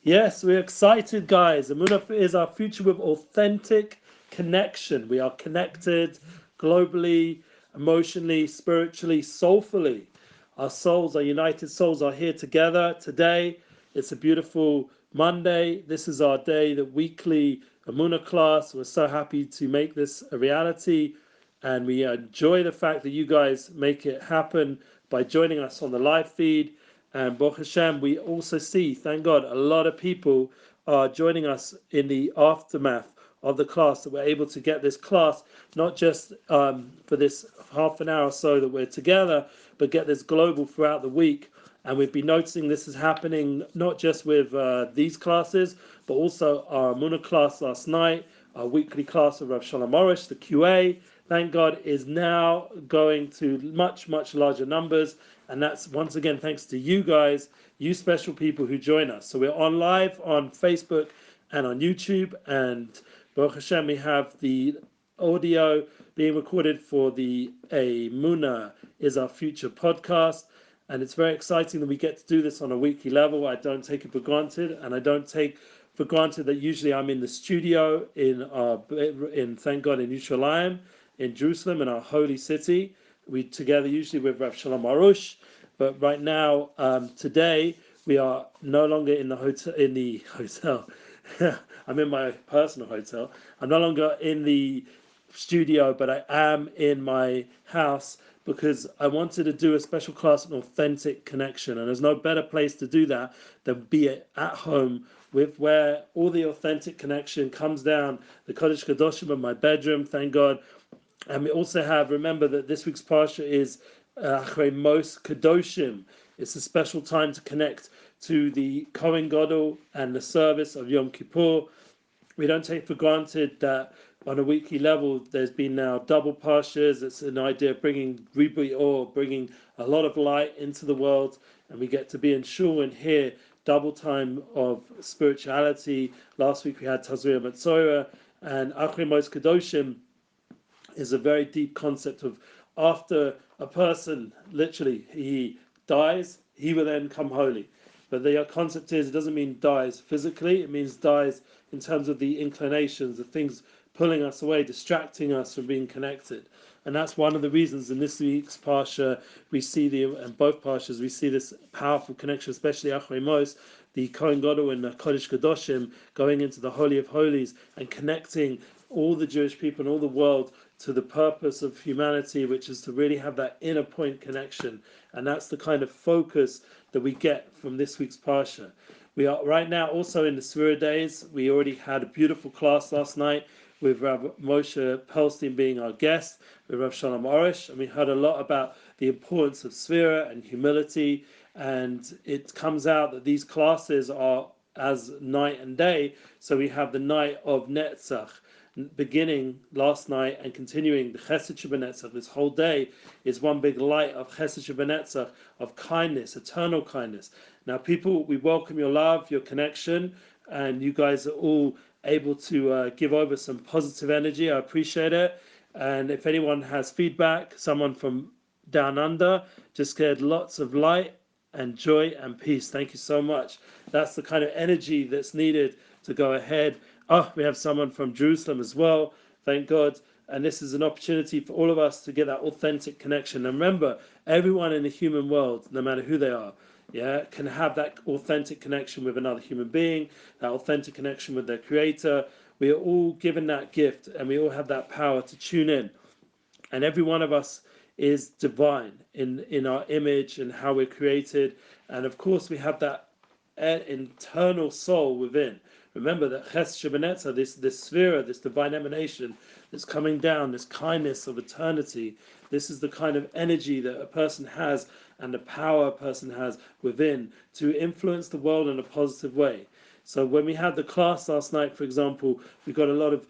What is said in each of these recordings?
Yes, we're excited, guys. Emuna is our future with authentic connection. We are connected globally, emotionally, spiritually, soulfully. Our souls, our united souls, are here together today. It's a beautiful Monday. This is our day, the weekly Emuna class. We're so happy to make this a reality. And we enjoy the fact that you guys make it happen by joining us on the live feed. And Baruch Hashem, we also see, thank God, a lot of people are joining us in the aftermath of the class, that we're able to get this class, not just for this half an hour or so that we're together, but get this global throughout the week. And we've been noticing this is happening not just with these classes, but also our Amuna class last night, our weekly class of Rav Shalom Orish, the QA, thank God, is now going to much, much larger numbers. And that's once again thanks to you guys, you special people who join us. So we're on live on Facebook and on YouTube. And Baruch Hashem, we have the audio being recorded for the Emuna is our future podcast. And it's very exciting that we get to do this on a weekly level. I don't take it for granted, and I don't take for granted that usually I'm in the studio in thank God in Yerushalayim, in Jerusalem, in our holy city. We together usually with Rav Shalom Arush, but right now, today we are no longer in the hotel. In the hotel, I'm in my personal hotel. I'm no longer in the studio, but I am in my house because I wanted to do a special class on authentic connection, and there's no better place to do that than be at home with where all the authentic connection comes down. The Kodesh Kadoshim in my bedroom, thank God. And we also have, remember that this week's Parsha is Achrei Mos Kadoshim. It's a special time to connect to the Kohen Gadol and the service of Yom Kippur. We don't take for granted that on a weekly level there's been now double Parshas. It's an idea of bringing Ribui Or, bringing a lot of light into the world, and we get to be in Shul and hear double time of spirituality. Last week we had Tazria Matzorah, and Achrei Mos Kadoshim is a very deep concept of after a person literally he dies, he will then come holy. But the concept is, it doesn't mean dies physically, it means dies in terms of the inclinations, the things pulling us away, distracting us from being connected. And that's one of the reasons in this week's Parsha we see and both Parshas we see this powerful connection, especially Achrei Mos, the Kohen Gadol and the Kodesh Kadoshim going into the Holy of Holies and connecting all the Jewish people and all the world to the purpose of humanity, which is to really have that inner point connection. And that's the kind of focus that we get from this week's Parsha. We are right now also in the Sefirat days. We already had a beautiful class last night with Rav Moshe Pelstein being our guest, with Rav Shalom Orish, and we heard a lot about the importance of Sefirat and humility. And it comes out that these classes are as night and day. So we have the night of Netzach, beginning last night and continuing the Chesed Shebenetzach. This whole day is one big light of Chesed Shebenetzach, of kindness, eternal kindness. Now, people, we welcome your love, your connection, and you guys are all able to give over some positive energy. I appreciate it. And if anyone has feedback, someone from down under, just get lots of light and joy and peace. Thank you so much. That's the kind of energy that's needed to go ahead. Oh, we have someone from Jerusalem as well. Thank God. And this is an opportunity for all of us to get that authentic connection. And remember, everyone in the human world, no matter who they are, can have that authentic connection with another human being, that authentic connection with their creator. We are all given that gift, and we all have that power to tune in. And every one of us is divine in our image and how we're created. And of course, we have that internal soul within. Remember that Ches Shebenetzah, this sphere, this divine emanation that's coming down, this kindness of eternity, this is the kind of energy that a person has and the power a person has within to influence the world in a positive way. So when we had the class last night, for example, we got a lot of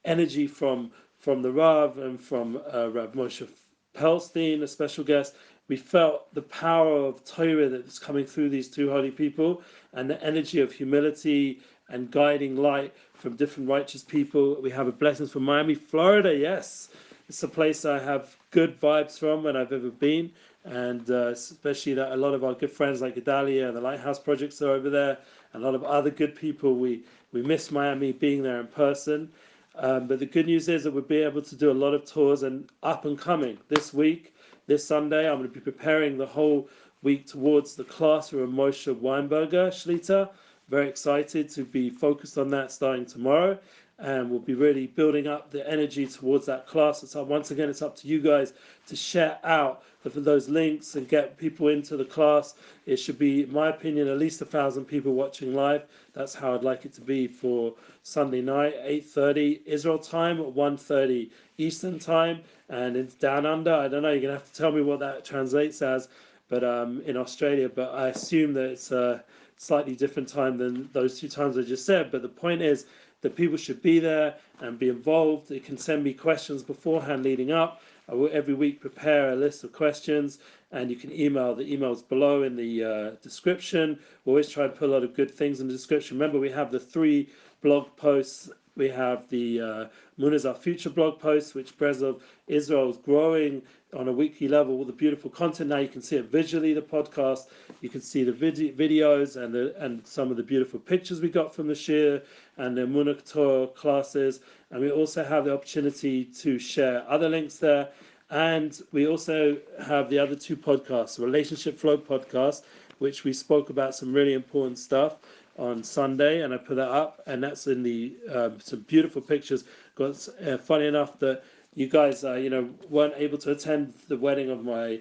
energy from the Rav and from Rav Moshe Pelstein, a special guest. We felt the power of Torah that's coming through these two holy people and the energy of humility and guiding light from different righteous people. We have a blessings from Miami, Florida. Yes, it's a place I have good vibes from when I've ever been. And especially that a lot of our good friends like Gedalia and the Lighthouse projects are over there. and a lot of other good people. We miss Miami being there in person. But the good news is that we'll be able to do a lot of tours and up and coming this week, this Sunday. I'm going to be preparing the whole week towards the class with Moshe Weinberger, Shlita. Very excited to be focused on that starting tomorrow. And we'll be really building up the energy towards that class. So once again, it's up to you guys to share out for those links and get people into the class. It should be, in my opinion, at least 1,000 people watching live. That's how I'd like it to be for Sunday night, 8:30 Israel time, 1:30 Eastern time, and it's down under. I don't know. You're gonna have to tell me what that translates as, but in Australia. But I assume that it's a slightly different time than those two times I just said. But the point is that people should be there and be involved. They can send me questions beforehand leading up. I will every week prepare a list of questions, and you can email the emails below in the description. We always try to put a lot of good things in the description. Remember, we have the 3 blog posts. We have the Muna's Our Future blog post, which Brezov Israel is growing on a weekly level with the beautiful content. Now you can see it visually, the podcast. You can see the videos and some of the beautiful pictures we got from the Shir and the Emuna Torah classes. And we also have the opportunity to share other links there. And we also have the other 2 podcasts, Relationship Flow podcast, which we spoke about some really important stuff on Sunday, and I put that up, and that's in the some beautiful pictures. Got funny enough that you guys, weren't able to attend the wedding of my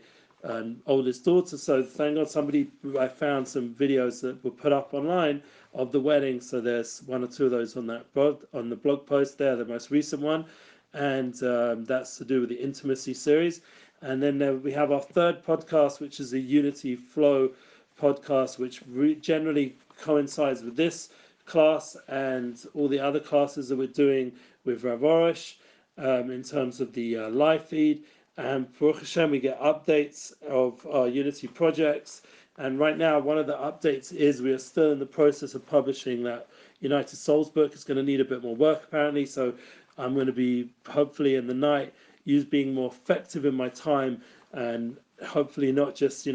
oldest daughter, so thank God I found some videos that were put up online of the wedding. So there's 1 or 2 of those on the blog post there, the most recent one, and that's to do with the intimacy series. And then we have our 3rd podcast, which is the Unity Flow podcast, which generally coincides with this class and all the other classes that we're doing with Rav Orish in terms of the live feed. And Baruch Hashem, we get updates of our Unity projects. And right now, one of the updates is we are still in the process of publishing that United Souls book. It's going to need a bit more work, apparently. So I'm going to be, hopefully in the night, being more effective in my time, and hopefully not just,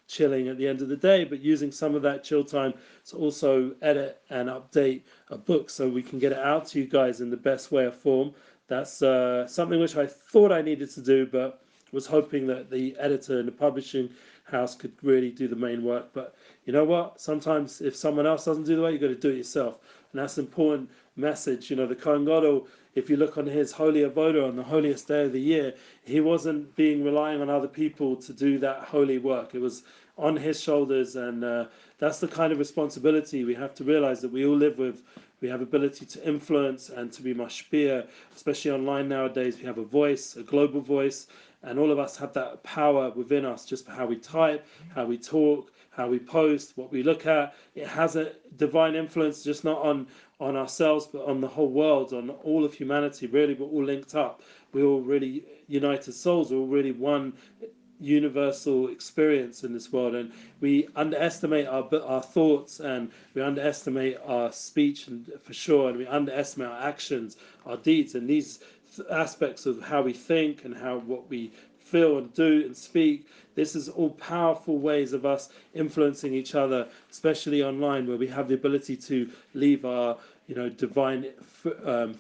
chilling at the end of the day, but using some of that chill time to also edit and update a book so we can get it out to you guys in the best way or form. That's something which I thought I needed to do, but was hoping that the editor and the publishing house could really do the main work. But you know what? Sometimes if someone else doesn't do the work, you've got to do it yourself. And that's an important message. The Kohen Gadol, if you look on his holy avoda on the holiest day of the year, he wasn't relying on other people to do that holy work. It was on his shoulders, and that's the kind of responsibility we have to realize that we all live with. We have ability to influence and to be mashpia, especially online nowadays. We have a voice, a global voice, and all of us have that power within us, just for how we type, how we talk, how we post, what we look at. It has a divine influence, just not on ourselves, but on the whole world, on all of humanity. Really, we're all linked up. We're all really united souls. We're all really one universal experience in this world, and we underestimate our thoughts, and we underestimate our speech, and for sure, and we underestimate our actions, our deeds, and these aspects of how we think and what we feel and do and speak. This is all powerful ways of us influencing each other, especially online, where we have the ability to leave our divine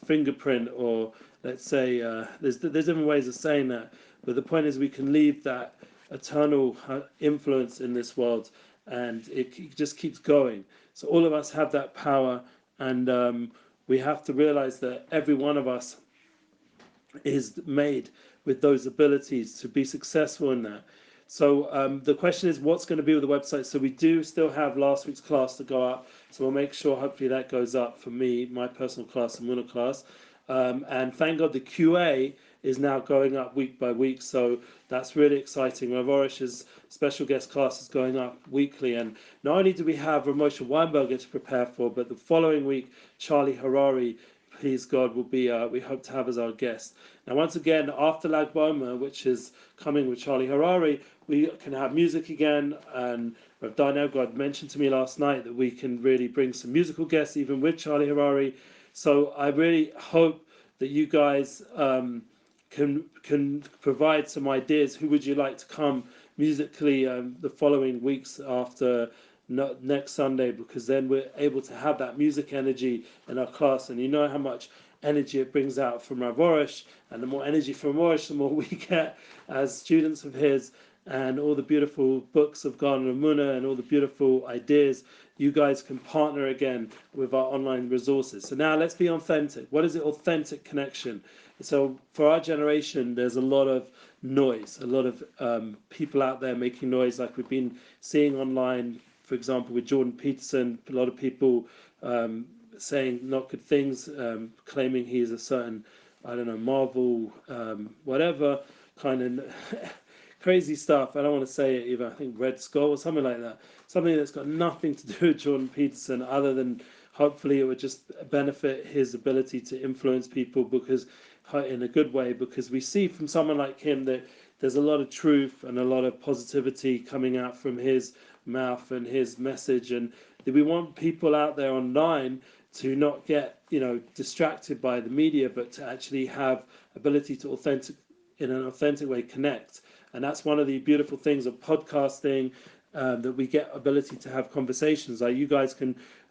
fingerprint, or let's say there's different ways of saying that. But the point is, we can leave that eternal influence in this world, and it just keeps going. So all of us have that power, and we have to realize that every one of us is made with those abilities to be successful in that. So the question is, what's going to be with the website? So we do still have last week's class to go up. So we'll make sure, hopefully, that goes up for me, my personal class, Emuna class. And thank God the QA is now going up week by week. So that's really exciting. Rav Orish's special guest class is going up weekly. And not only do we have Moshe Weinberger to prepare for, but the following week, Charlie Harary, please God, will be, we hope to have as our guest. Now, once again, after Lag BaOmer, which is coming with Charlie Harary, we can have music again. And Rav Darnell God mentioned to me last night that we can really bring some musical guests, even with Charlie Harary. So I really hope that you guys can provide some ideas. Who would you like to come musically the following weeks after next Sunday, because then we're able to have that music energy in our class. And you know how much energy it brings out from Rav Orish, and the more energy from Orish, the more we get as students of his, and all the beautiful books of Garden of Muna and all the beautiful ideas. You guys can partner again with our online resources. So now let's be authentic. What is it? Authentic connection. So for our generation, there's a lot of noise, a lot of people out there making noise, like we've been seeing online, for example, with Jordan Peterson, a lot of people saying not good things, claiming he's a certain, I don't know, Marvel, whatever, kind of crazy stuff. I don't want to say it either. I think Red Skull or something like that. Something that's got nothing to do with Jordan Peterson, other than hopefully it would just benefit his ability to influence people, because in a good way, because we see from someone like him that there's a lot of truth and a lot of positivity coming out from his mouth and his message. And we want people out there online to not get distracted by the media, but to actually have ability to in an authentic way connect. And that's one of the beautiful things of podcasting, that we get ability to have conversations. Like you guys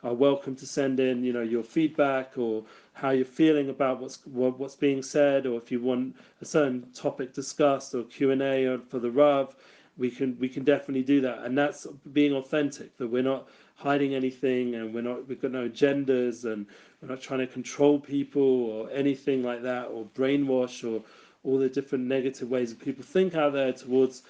are welcome to send in your feedback, or how you're feeling about what's being said, or if you want a certain topic discussed, or Q&A or for the Rav, we can definitely do that. And that's being authentic, that we're not hiding anything, and we've got no agendas, and we're not trying to control people or anything like that, or brainwash, or all the different negative ways that people think out there towards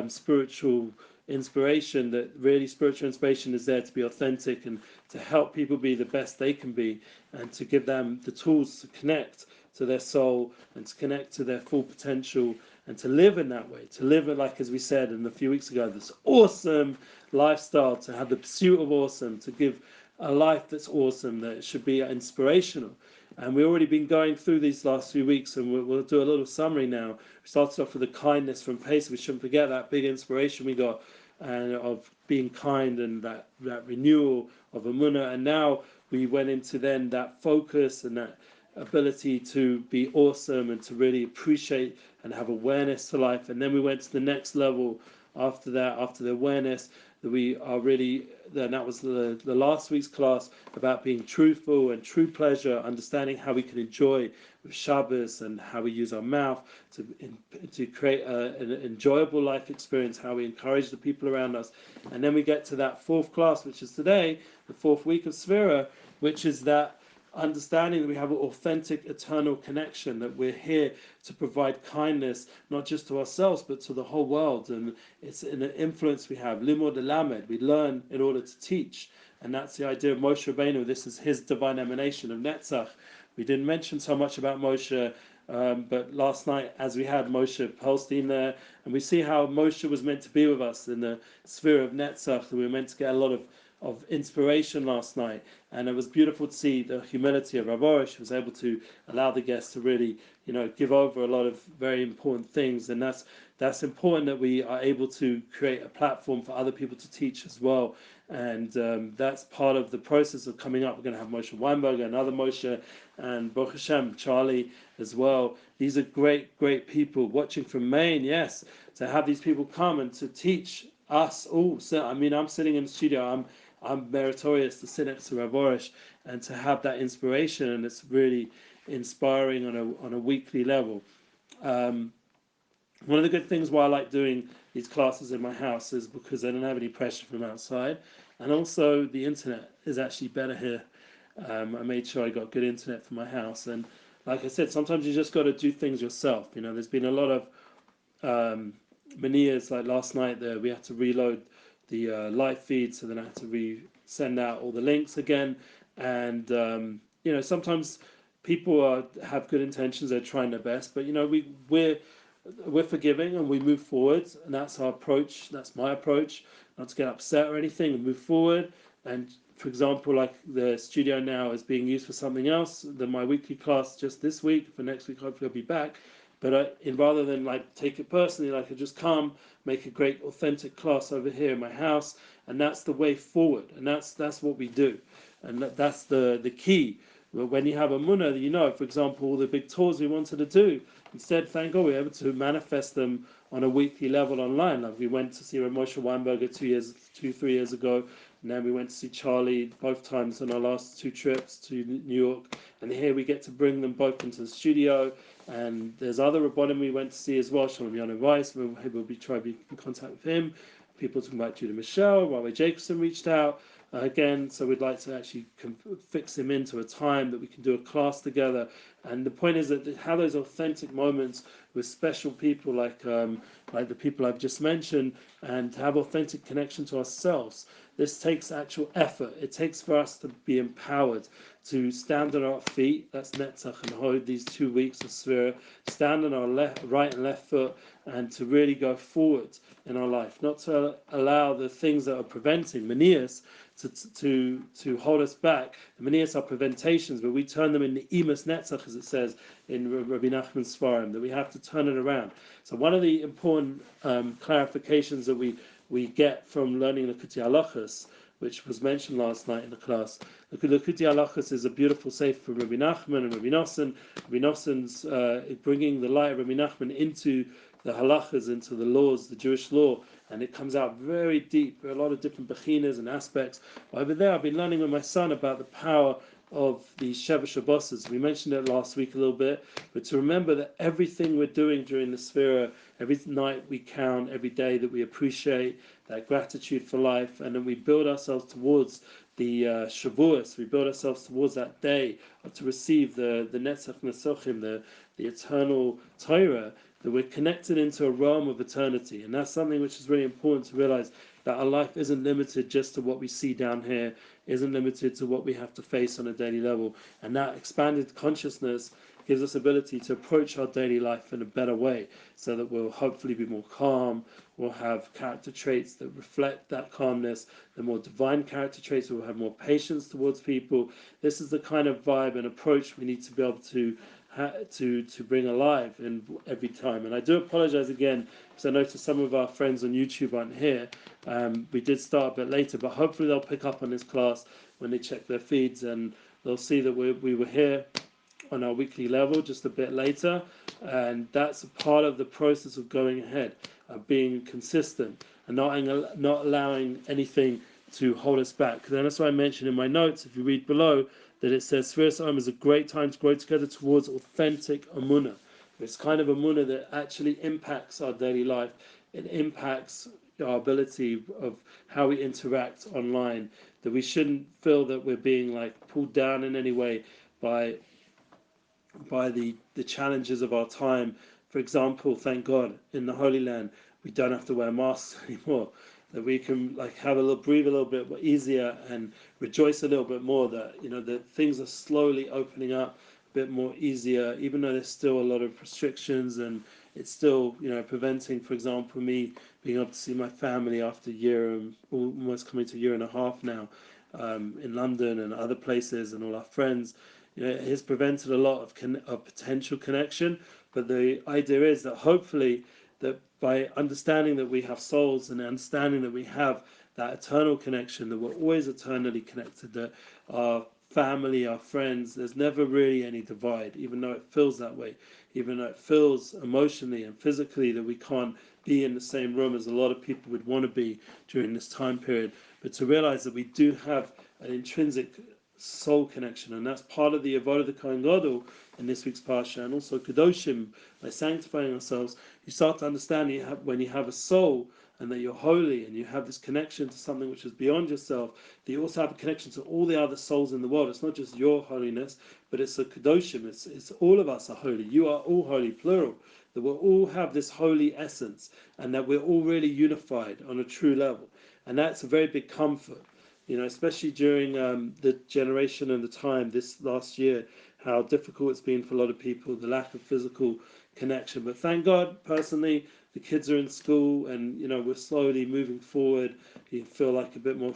spiritual inspiration. That really spiritual inspiration is there to be authentic and to help people be the best they can be, and to give them the tools to connect to their soul and to connect to their full potential, and to live in that way, to live it, like as we said a few weeks ago, this awesome lifestyle, to have the pursuit of awesome, to give a life that's awesome, that should be inspirational. And we've already been going through these last few weeks, and we'll do a little summary now. We started off with the kindness from Pesach. We shouldn't forget that big inspiration we got, and of being kind, and that renewal of Emuna. And now we went into then that focus and that ability to be awesome, and to really appreciate and have awareness to life. And then we went to the next level after that, after the awareness, that we are really, then that was the last week's class, about being truthful and true pleasure, understanding how we can enjoy with Shabbos, and how we use our mouth to create an enjoyable life experience, how we encourage the people around us. And then we get to that fourth class, which is today, the fourth week of Sefirat, which is that understanding that we have an authentic eternal connection, that we're here to provide kindness, not just to ourselves but to the whole world. And it's an influence we have, limud lamed, we learn in order to teach. And that's the idea of Moshe Rabbeinu. This is his divine emanation of Netzach. We didn't mention so much about Moshe, but last night, as we had Moshe Pelstein there, and we see how Moshe was meant to be with us in the sphere of Netzach, that we were meant to get a lot of inspiration last night. And it was beautiful to see the humility of Rav Orish, who was able to allow the guests to really give over a lot of very important things. And that's important, that we are able to create a platform for other people to teach as well. And that's part of the process of coming up. We're going to have Moshe Weinberger, another Moshe, and Baruch Hashem, Charlie as well. These are great people watching from Maine. Yes, to have these people come and to teach us all. So I mean, I'm sitting in the studio, I'm meritorious to sit next to Rav Orish and to have that inspiration, and it's really inspiring on a weekly level. One of the good things why I like doing these classes in my house is because I don't have any pressure from outside, and also the internet is actually better here. I made sure I got good internet for my house, and like I said, sometimes you just got to do things yourself. There's been a lot of manias, like last night there we had to reload the live feed, so then I had to send out all the links again. And sometimes people have good intentions, they're trying their best, but we're forgiving and we move forward, and that's our approach. That's my approach, not to get upset or anything, and move forward. And for example, like the studio now is being used for something else than my weekly class just this week. For next week, hopefully I'll be back. But rather than like take it personally, like I just come, make a great authentic class over here in my house, and that's the way forward, and that's what we do, and that's the key. When you have a munah, for example, all the big tours we wanted to do, instead, thank God, we were able to manifest them on a weekly level online. Like we went to see Moshe Weinberger 3 years ago. And then we went to see Charlie both times on our last 2 trips to New York. And here we get to bring them both into the studio. And there's other Rabbonim we went to see as well. Shalom Yano Weiss, we'll be trying to be in contact with him. People talking about Judah Michelle, Rawi Jacobson reached out again. So we'd like to actually fix him into a time that we can do a class together. And the point is that have those authentic moments with special people like the people I've just mentioned, and to have authentic connection to ourselves. This takes actual effort. It takes for us to be empowered to stand on our feet. That's Netzach and Hod, these 2 weeks of Sefirat. Stand on our right and left foot, and to really go forward in our life. Not to allow the things that are preventing, manias, to hold us back. The manias are preventations, but we turn them into imas netzach, as it says in Rabbi Nachman's Sfarim, that we have to turn it around. So one of the important clarifications that we get from learning Likutei Halachos, which was mentioned last night in the class. Likutei Halachos is a beautiful sefer from Rabbi Nachman and Rabbi Nosson. Rabbi Nosson's bringing the light of Rabbi Nachman into the halachas, into the laws, the Jewish law, and it comes out very deep. There are a lot of different bechinas and aspects. Over there, I've been learning with my son about the power of the Sheva Shabbos. We mentioned it last week a little bit, but to remember that everything we're doing during the Sefirat, every night we count, every day that we appreciate, that gratitude for life, and then we build ourselves towards the Shavuos, we build ourselves towards that day to receive the Netzach Nesochim, the eternal Torah, that we're connected into a realm of eternity. And that's something which is really important to realize, that our life isn't limited just to what we see down here, isn't limited to what we have to face on a daily level. And that expanded consciousness gives us ability to approach our daily life in a better way, so that we'll hopefully be more calm, we'll have character traits that reflect that calmness, the more divine character traits, we'll have more patience towards people. This is the kind of vibe and approach we need to be able to bring alive in every time. And I do apologize again, because I noticed some of our friends on YouTube aren't here. We did start a bit later, but hopefully they'll pick up on this class when they check their feeds, and they'll see that we were here on our weekly level just a bit later. And that's a part of the process of going ahead, of being consistent and not allowing anything to hold us back. Because that's why I mentioned in my notes, if you read below, that it says Sefirat HaOmer is a great time to grow together towards authentic Emuna. It's kind of Emuna that actually impacts our daily life. It impacts our ability of how we interact online. That we shouldn't feel that we're being pulled down in any way by the challenges of our time. For example, thank God, in the Holy Land, we don't have to wear masks anymore. That we can breathe a little bit easier and rejoice a little bit more that that things are slowly opening up a bit more easier, even though there's still a lot of restrictions, and it's still preventing, for example, me being able to see my family after a year, almost coming to a year and a half now, in London and other places, and all our friends. It has prevented a lot of potential connection. But the idea is that hopefully, that by understanding that we have souls, and understanding that we have that eternal connection, that we're always eternally connected, that our family, our friends, there's never really any divide, even though it feels that way, even though it feels emotionally and physically that we can't be in the same room as a lot of people would want to be during this time period. But to realize that we do have an intrinsic soul connection, and that's part of the avodah the Kohen Gadol in this week's parsha, and also Kedoshim. By sanctifying ourselves, you start to understand when you have a soul, and that you're holy, and you have this connection to something which is beyond yourself, that you also have a connection to all the other souls in the world. It's not just your holiness, but it's a Kedoshim. It's all of us are holy. You are all holy, plural. That we'll all have this holy essence, and that we're all really unified on a true level. And that's a very big comfort. Especially during the generation and the time this last year, how difficult it's been for a lot of people, the lack of physical connection. But thank God, personally, the kids are in school, and we're slowly moving forward. You feel like a bit more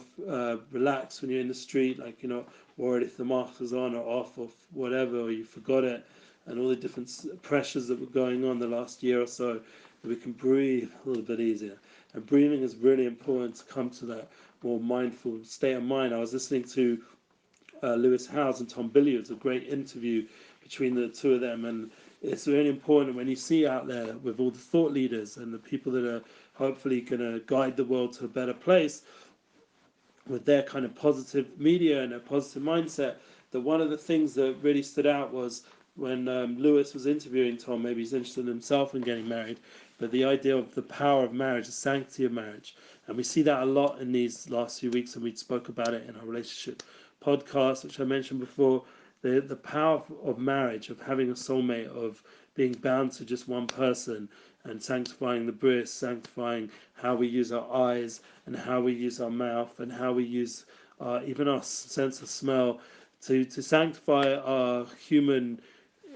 relaxed when you're in the street, like you're not worried if the mask is on or off or whatever, or you forgot it, and all the different pressures that were going on the last year or so. That we can breathe a little bit easier. And breathing is really important to come to that more mindful state of mind. I was listening to Lewis Howes and Tom Billy. It was a great interview between the two of them, and it's really important when you see out there with all the thought leaders and the people that are hopefully going to guide the world to a better place, with their kind of positive media and a positive mindset, that one of the things that really stood out was when Lewis was interviewing Tom. Maybe he's interested in himself in getting married, but the idea of the power of marriage, the sanctity of marriage. And we see that a lot in these last few weeks, and we spoke about it in our relationship podcast, which I mentioned before. The power of marriage, of having a soulmate, of being bound to just one person, and sanctifying the bris, sanctifying how we use our eyes and how we use our mouth and how we use even our sense of smell to sanctify our human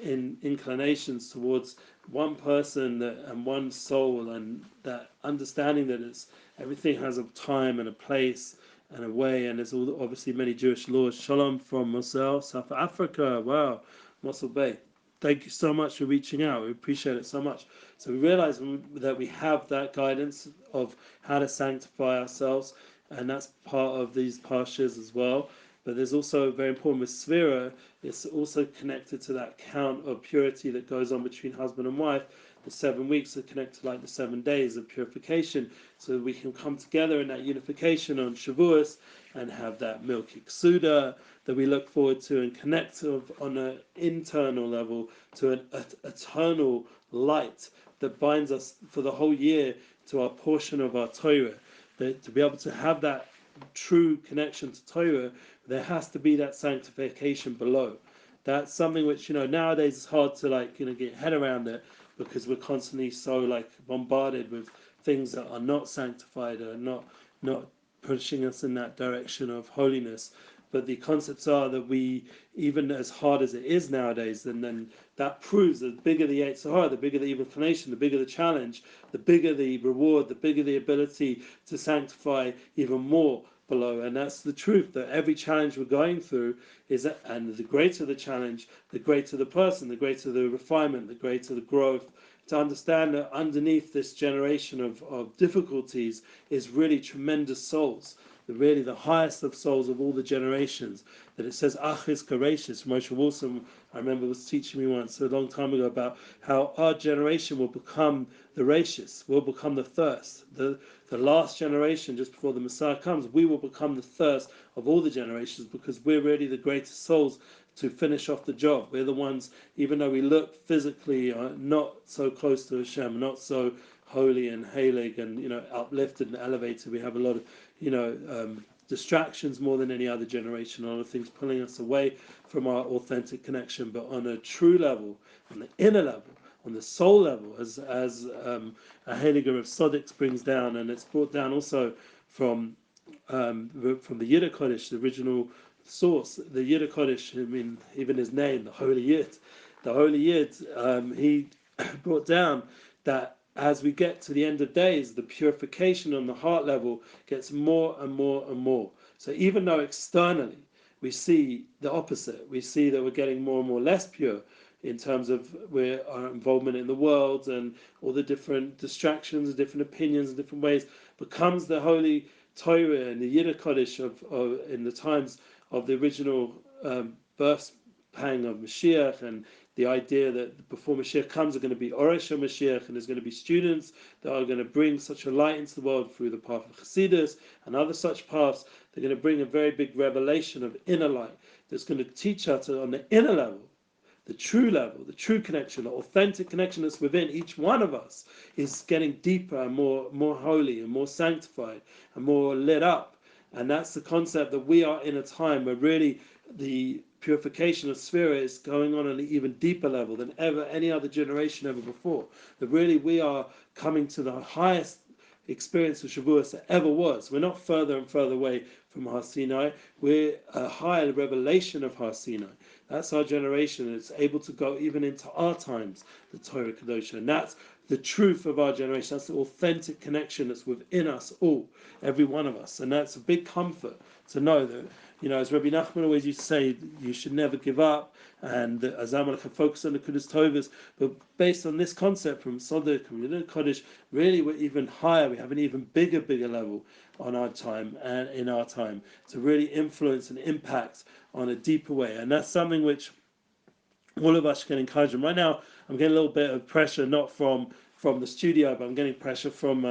inclinations towards one person and one soul, and that understanding that it's everything has a time and a place and a way, and there's all obviously many Jewish laws. Shalom from Moshe, South Africa. Wow, Mossel Bay. Thank you so much for reaching out. We appreciate it so much. So we realize that we have that guidance of how to sanctify ourselves, and that's part of these parshas as well. But there's also very important with Sefirat, it's also connected to that count of purity that goes on between husband and wife. The 7 weeks are connected like the 7 days of purification, so that we can come together in that unification on Shavuos and have that milky Suda that we look forward to, and connect on an internal level to an eternal light that binds us for the whole year to our portion of our Torah. That to be able to have that true connection to Torah, there has to be that sanctification below. That's something which, nowadays it's hard to get your head around it, because we're constantly so bombarded with things that are not sanctified, or not pushing us in that direction of holiness. But the concepts are that we, even as hard as it is nowadays, and then that proves that the bigger the Yetzirah, the bigger the evil inclination, the bigger the challenge, the bigger the reward, the bigger the ability to sanctify even more below. And that's the truth, that every challenge we're going through is that, and the greater the challenge, the greater the person, the greater the refinement, the greater the growth. To understand that underneath this generation of difficulties is really tremendous souls, really the highest of souls of all the generations. That it says Achis Karashis. Moshe Wilson, I remember, was teaching me once a long time ago about how our generation will become the Rashis, will become the thirst. The last generation, just before the Messiah comes, we will become the thirst of all the generations, because we're really the greatest souls to finish off the job. We're the ones, even though we look physically not so close to Hashem, not so holy and heilig and uplifted and elevated. We have a lot of distractions more than any other generation, a lot of things pulling us away from our authentic connection. But on a true level, on the inner level, on the soul level, as a Heiliger of Sodics brings down, and it's brought down also from the Yid Kodesh, the original source, the Yid Kodesh. I mean, even his name, the Holy Yid, he brought down that as we get to the end of days, the purification on the heart level gets more and more and more. So even though externally we see the opposite, we see that we're getting more and more less pure in terms of our involvement in the world and all the different distractions, different opinions, and different ways, becomes the holy Torah and the Yid Kodesh in the times of the original birth pang of Mashiach, and the idea that before Mashiach comes are going to be Oresh Mashiach, and there's going to be students that are going to bring such a light into the world through the path of Chassidus and other such paths. They're going to bring a very big revelation of inner light that's going to teach us on the inner level, the true connection, the authentic connection that's within each one of us is getting deeper and more holy and more sanctified and more lit up. And that's the concept that we are in a time where really the purification of Sefirat is going on an even deeper level than ever any other generation ever before. That really we are coming to the highest experience of Shavuos that ever was. We're not further and further away from Har Sinai. We're a higher revelation of Har Sinai. That's our generation. It's able to go even into our times, the Torah Kadosh. And that's the truth of our generation. That's the authentic connection that's within us all, every one of us. And that's a big comfort to know that, as Rabbi Nachman always used to say, you should never give up, and as Amalek can focus on the Kudus Tovas. But based on this concept from Sodik and Yidin Kodesh, really we're even higher. We have an even bigger level on our time and in our time to really influence and impact on a deeper way. And that's something which all of us can encourage them. Right now, I'm getting a little bit of pressure, not from the studio, but I'm getting pressure from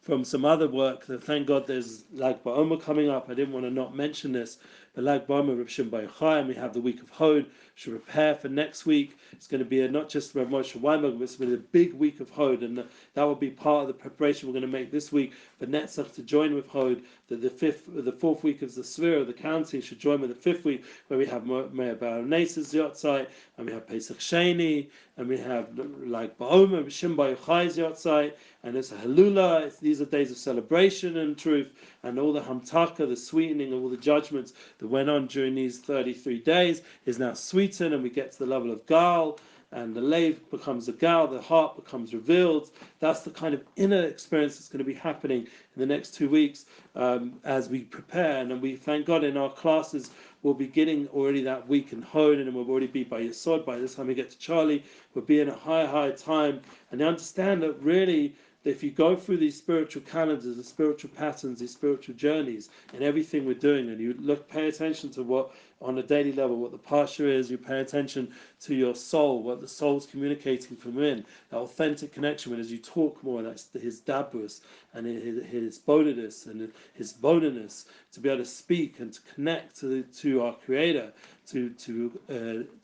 from some other work. That thank God there's Lag BaOmer coming up. I didn't want to not mention this, but Lag BaOmer, Rav Shimon Bar Yochai, and we have the week of Hod. Should prepare for next week. It's going to be not just Rav Moshe Weinberger, but it's going to be a big week of Hod, and that will be part of the preparation we're going to make this week for Netzach to join with Hod. The fourth week of the Sefirat, the counting, should join with the fifth week, where we have Meir Bar Nesa's Yotzai, and we have Pesach Sheni, and we have Lag BaOmer, Rav Shimon Bar Yochai's Yotzai, and it's a Halula. These are days of celebration and truth, and all the Hamtaka, the sweetening of all the judgments that went on during these 33 days is now sweetened, and we get to the level of Gal, and the Lev becomes a Gal, the heart becomes revealed. That's the kind of inner experience that's going to be happening in the next 2 weeks as we prepare. And we thank God in our classes we'll be getting already that week in Hod, and we'll already be by Yesod. By the time we get to Charlie, we'll be in a high time. And you understand that really, if you go through these spiritual calendars, the spiritual patterns, these spiritual journeys, and everything we're doing, and you pay attention to what, on a daily level, what the Pasha is, you pay attention to your soul, what the soul's communicating from within, that authentic connection, when as you talk more, that's his dabrus, and his bodiness, and his bonus, to be able to speak and to connect to our Creator, to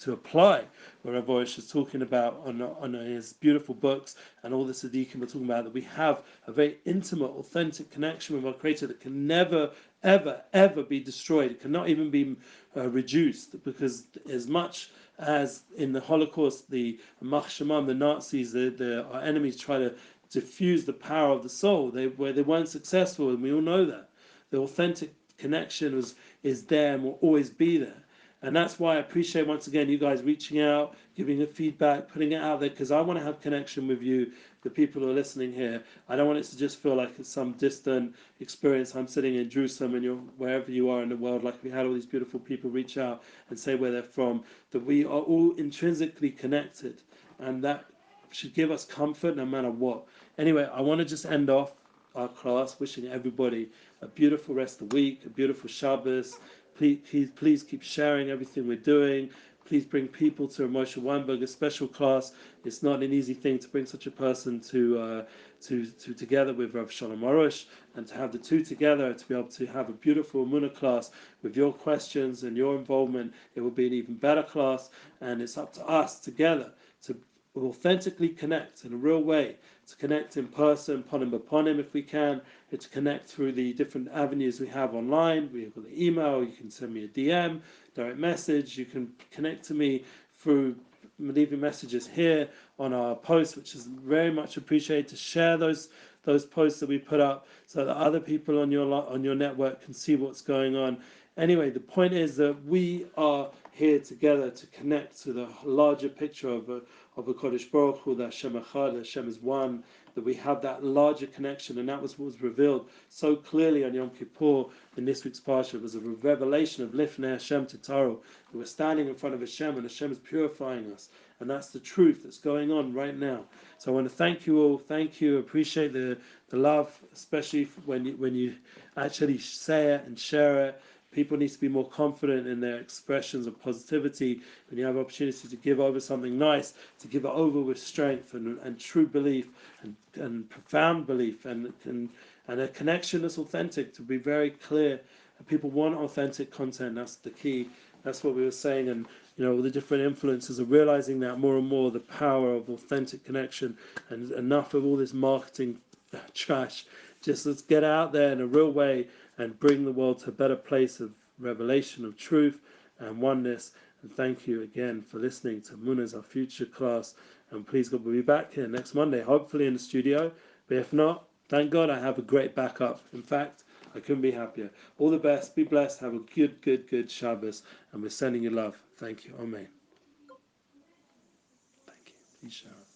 apply what Rav Oish is talking about on his beautiful books, and all the Tzaddikim are talking about, that we have a very intimate, authentic connection with our Creator that can never, ever be destroyed. It cannot even be reduced, because as much as in the Holocaust, the Machshamam, the Nazis, our enemies try to diffuse the power of the soul, they weren't successful, and we all know that. The authentic connection is there and will always be there. And that's why I appreciate, once again, you guys reaching out, giving it feedback, putting it out there, because I want to have connection with you, the people who are listening here. I don't want it to just feel like it's some distant experience. I'm sitting in Jerusalem and you're wherever you are in the world, like we had all these beautiful people reach out and say where they're from, that we are all intrinsically connected. And that should give us comfort no matter what. Anyway, I want to just end off our class wishing everybody a beautiful rest of the week, a beautiful Shabbos. Please keep sharing everything we're doing. Please bring people to a Moshe Weinberger special class. It's not an easy thing to bring such a person to together with Rav Shalom Arush, and to have the two together, to be able to have a beautiful Emuna class with your questions and your involvement. It will be an even better class, and it's up to us together to authentically connect in a real way, to connect in person, ponim b'ponim if we can, and to connect through the different avenues we have online. We have the email, you can send me a DM, direct message, you can connect to me through leaving messages here on our posts, which is very much appreciated, to share those posts that we put up so that other people on your network can see what's going on. Anyway, the point is that we are here together to connect to the larger picture of a Kodesh Baruch Hu, that Hashem Echad, Hashem is one, that we have that larger connection, and that was what was revealed so clearly on Yom Kippur in this week's Parsha. It was a revelation of Lifnei Hashem Titaru, that we're standing in front of Hashem, and Hashem is purifying us, and that's the truth that's going on right now. So I want to thank you all, thank you, appreciate the love, especially when you actually say it and share it. People need to be more confident in their expressions of positivity. When you have opportunity to give over something nice, to give it over with strength and true belief and profound belief and a connection that's authentic, to be very clear. And people want authentic content. That's the key. That's what we were saying. And all the different influences are realizing that more and more, the power of authentic connection, and enough of all this marketing trash. Just let's get out there in a real way and bring the world to a better place of revelation of truth and oneness. And thank you again for listening to Emuna's Our Future class. And please God, we'll be back here next Monday, hopefully in the studio. But if not, thank God I have a great backup. In fact, I couldn't be happier. All the best. Be blessed. Have a good Shabbos. And we're sending you love. Thank you. Amen. Thank you. Please share it.